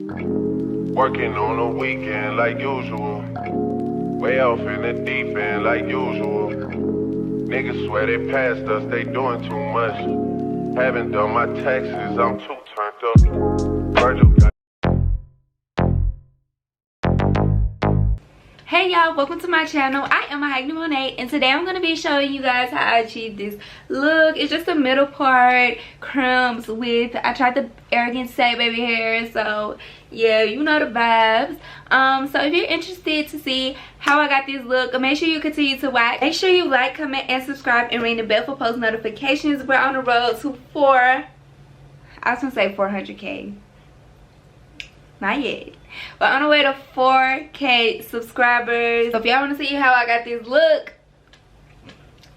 Working on the weekend like usual. Way off in the deep end like usual. Niggas swear they passed us, they doing too much. Haven't done my taxes, I'm too turned up. Virgil got Hey y'all, welcome to my channel. I am MahoganyM, and today I'm going to be showing you guys how I achieved this look. It's just the middle part crumbs with, I tried the arrogant say baby hair, so yeah, you know the vibes. So if you're interested to see how I got this look, make sure you continue to watch. Make sure you like, comment, and subscribe, and ring the bell for post notifications. We're on the road to 400K. Not yet. We're on the way to 4K subscribers. So if y'all want to see how I got this look,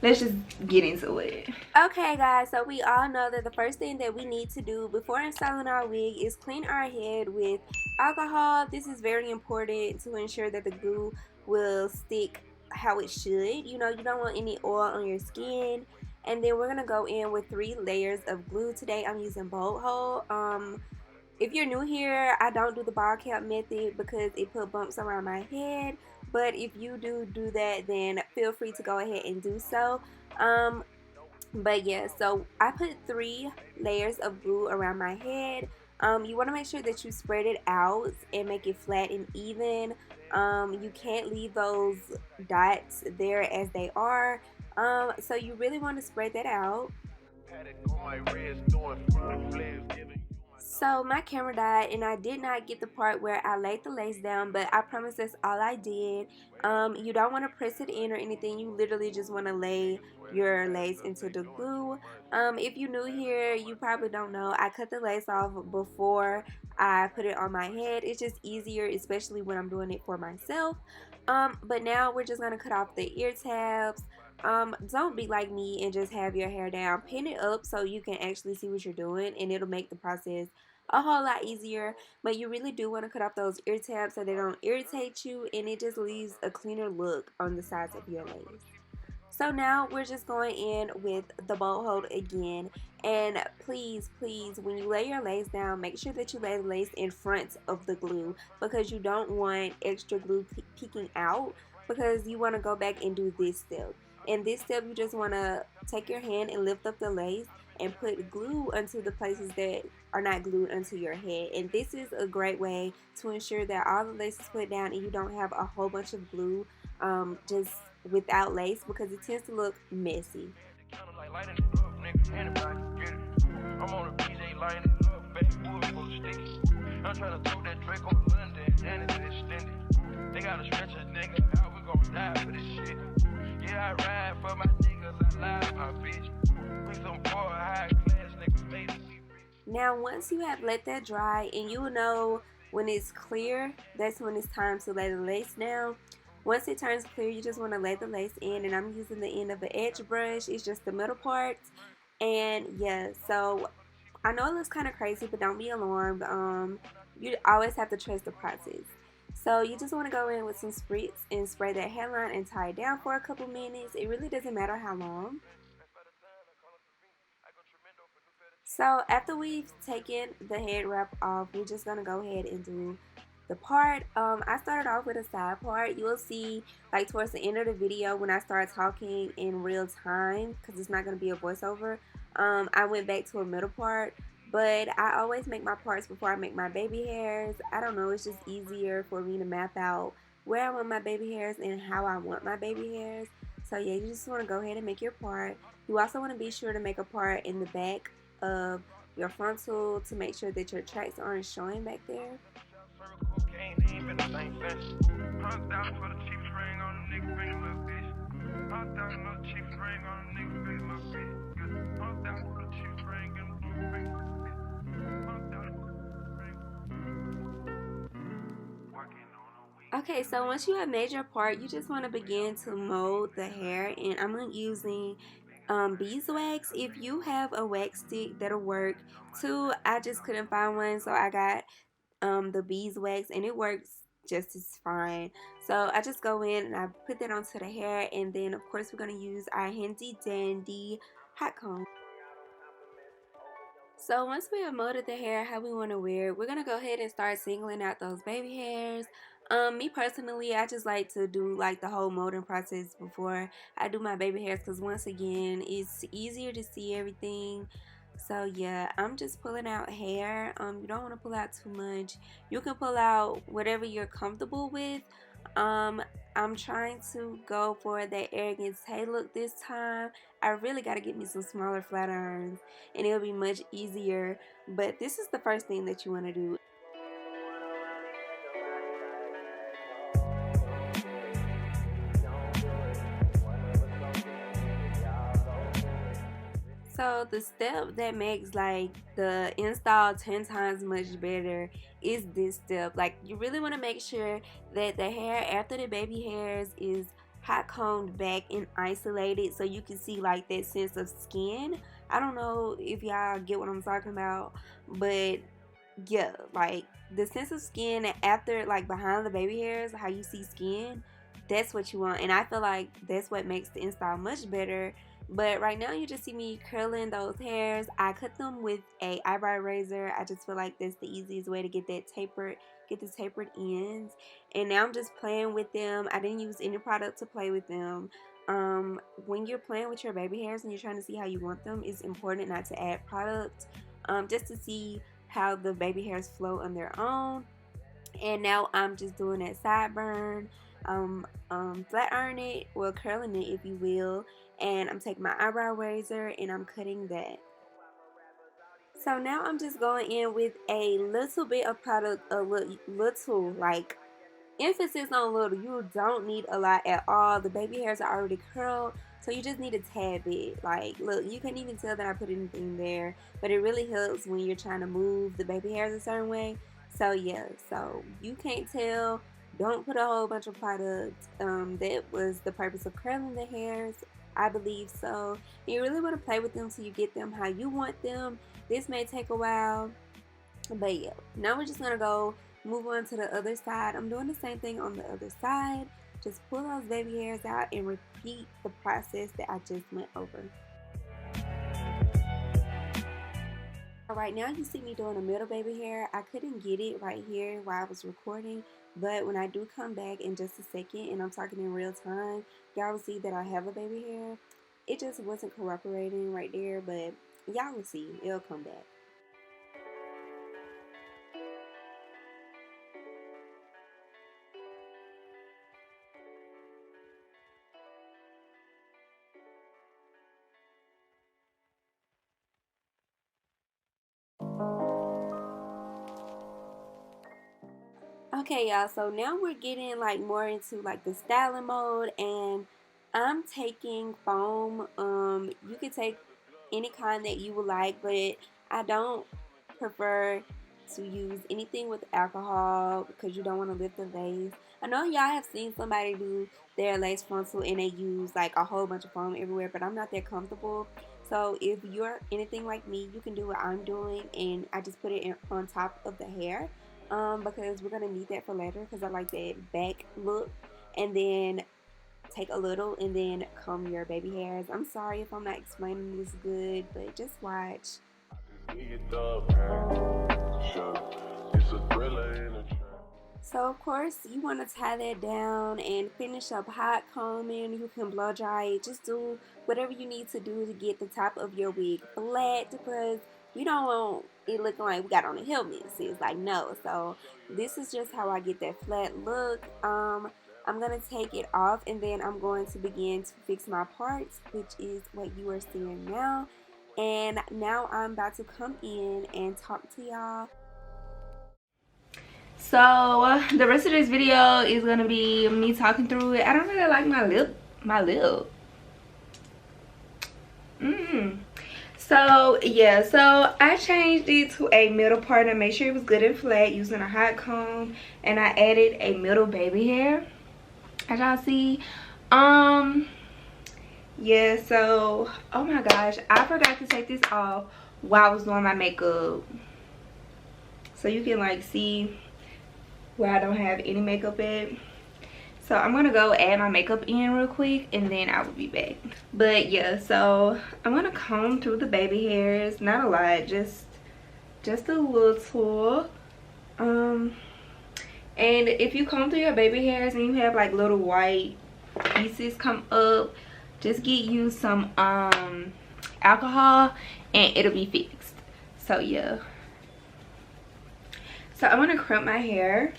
let's just get into it. Okay guys, so we all know that the first thing that we need to do before installing our wig is clean our head with alcohol. This is very important to ensure that the glue will stick how it should. You know, you don't want any oil on your skin. And then we're going to go in with 3 layers of glue. Today I'm using bolt hole. If you're new here, I don't do the ball cap method because it put bumps around my head. But if you do that, then feel free to go ahead and do so. But yeah, so I put 3 layers of glue around my head. You want to make sure that you spread it out and make it flat and even. You can't leave those dots there as they are. So you really want to spread that out. So my camera died and I did not get the part where I laid the lace down, but I promise that's all I did. You don't want to press it in or anything. You literally just want to lay your lace into the glue. If you're new here, you probably don't know. I cut the lace off before I put it on my head. It's just easier, especially when I'm doing it for myself. But now we're just going to cut off the ear tabs. Don't be like me and just have your hair down. Pin it up so you can actually see what you're doing, and it'll make the process a whole lot easier. But you really do want to cut off those ear tabs so they don't irritate you, and it just leaves a cleaner look on the sides of your lace. So now we're just going in with the bolt hold again, and please when you lay your lace down, make sure that you lay the lace in front of the glue because you don't want extra glue peeking out, because you want to go back and do this step. In this step, you just want to take your hand and lift up the lace and put glue onto the places that are not glued onto your head. And this is a great way to ensure that all the lace is put down and you don't have a whole bunch of glue just without lace, because it tends to look messy. Now once you have let that dry, and you will know when it's clear, that's when it's time to lay the lace down. Once it turns clear, you just want to lay the lace in, and I'm using the end of the edge brush. It's just the middle part. And yeah, so I know it looks kind of crazy, but don't be alarmed. You always have to trust the process. So you just want to go in with some spritz and spray that hairline and tie it down for a couple minutes. It really doesn't matter how long. So after we've taken the head wrap off, we're just going to go ahead and do the part. I started off with a side part. You will see like towards the end of the video when I start talking in real time, because it's not going to be a voiceover. I went back to a middle part, but I always make my parts before I make my baby hairs. I don't know, it's just easier for me to map out where I want my baby hairs and how I want my baby hairs. So yeah, you just want to go ahead and make your part. You also want to be sure to make a part in the back of your frontal to make sure that your tracks aren't showing back there. Okay, so once you have made your part, you just want to begin to mold the hair, and I'm using beeswax. If you have a wax stick, that'll work too. I just couldn't find one, so I got the beeswax, and it works just as fine. So I just go in and I put that onto the hair, and then of course we're going to use our handy dandy hot comb. So once we have molded the hair how we want to wear it, we're going to go ahead and start singling out those baby hairs. Me personally, I just like to do like the whole molding process before I do my baby hairs, because once again, it's easier to see everything. So yeah, I'm just pulling out hair. You don't want to pull out too much. You can pull out whatever you're comfortable with. Um, I'm trying to go for that arrogant Tay look this time. I really got to get me some smaller flat irons, and it'll be much easier. But this is the first thing that you want to do. So the step that makes like the install 10 times much better is this step. Like, you really want to make sure that the hair after the baby hairs is hot combed back and isolated, so you can see like that sense of skin. I don't know if y'all get what I'm talking about, but yeah, like the sense of skin after, like behind the baby hairs, how you see skin, that's what you want. And I feel like that's what makes the install much better. But right now you just see me curling those hairs. I cut them with a eyebrow razor. I just feel like that's the easiest way to get the tapered ends. And now I'm just playing with them. I didn't use any product to play with them. When you're playing with your baby hairs and you're trying to see how you want them, it's important not to add product, just to see how the baby hairs flow on their own. And now I'm just doing that sideburn, flat iron it, well, curling it if you will, and I'm taking my eyebrow razor and I'm cutting that. So now I'm just going in with a little bit of product, a little, like emphasis on little. You don't need a lot at all. The baby hairs are already curled, so you just need a tad bit. Like, look, you can't even tell that I put anything there, but it really helps when you're trying to move the baby hairs a certain way. So yeah, so you can't tell, don't put a whole bunch of product. That was the purpose of curling the hairs, I believe. So you really want to play with them so you get them how you want them. This may take a while, but yeah, now we're just gonna go move on to the other side. I'm doing the same thing on the other side. Just pull those baby hairs out and repeat the process that I just went over. Right now you see me doing a middle baby hair. I couldn't get it right here while I was recording, but when I do come back in just a second and I'm talking in real time, y'all will see that I have a baby hair. It just wasn't cooperating right there, but y'all will see, it'll come back. Okay, y'all, so now we're getting like more into like the styling mode, and I'm taking foam. You can take any kind that you would like, but I don't prefer to use anything with alcohol because you don't want to lift the lace. I know y'all have seen somebody do their lace frontal and they use like a whole bunch of foam everywhere, but I'm not that comfortable. So if you're anything like me, you can do what I'm doing, and I just put it on top of the hair, because we're gonna need that for later, because I like that back look. And then take a little and then comb your baby hairs. I'm sorry if I'm not explaining this good, but just watch. So of course you want to tie that down and finish up hot combing. You can blow dry it. Just do whatever you need to do to get the top of your wig flat, because we don't want it looking like we got on a helmet. See, it's like, no. So this is just how I get that flat look. I'm going to take it off, and then I'm going to begin to fix my parts, which is what you are seeing now. And now I'm about to come in and talk to y'all. So the rest of this video is going to be me talking through it. I don't really like my lip. So yeah, so I changed it to a middle part and made sure it was good and flat using a hot comb, and I added a middle baby hair, as y'all see. Yeah, so oh my gosh, I forgot to take this off while I was doing my makeup, so you can like see where I don't have any makeup at. So I'm gonna go add my makeup in real quick and then I will be back. But yeah, so I'm gonna comb through the baby hairs, not a lot, just just a little. And if you comb through your baby hairs and you have like little white pieces come up, just get you some alcohol and it'll be fixed. So yeah, so I'm gonna crimp my hair.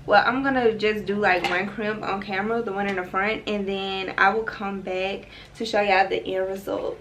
Well, I'm gonna just do like one crimp on camera, the one in the front, and then I will come back to show y'all the end result.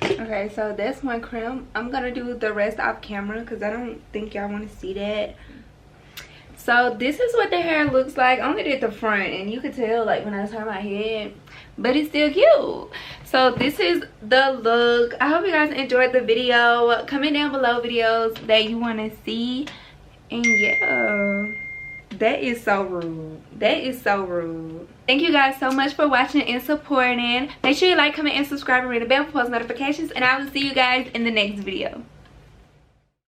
Okay, so that's one crimp. I'm gonna do the rest off camera because I don't think y'all want to see that. So this is what the hair looks like. I only did the front and you could tell like when I turn my head, but it's still cute. So this is the look. I hope you guys enjoyed the video. Comment down below videos that you want to see. And yeah, that is so rude. That is so rude. Thank you guys so much for watching and supporting. Make sure you like, comment, and subscribe and ring the bell for post notifications. And I will see you guys in the next video.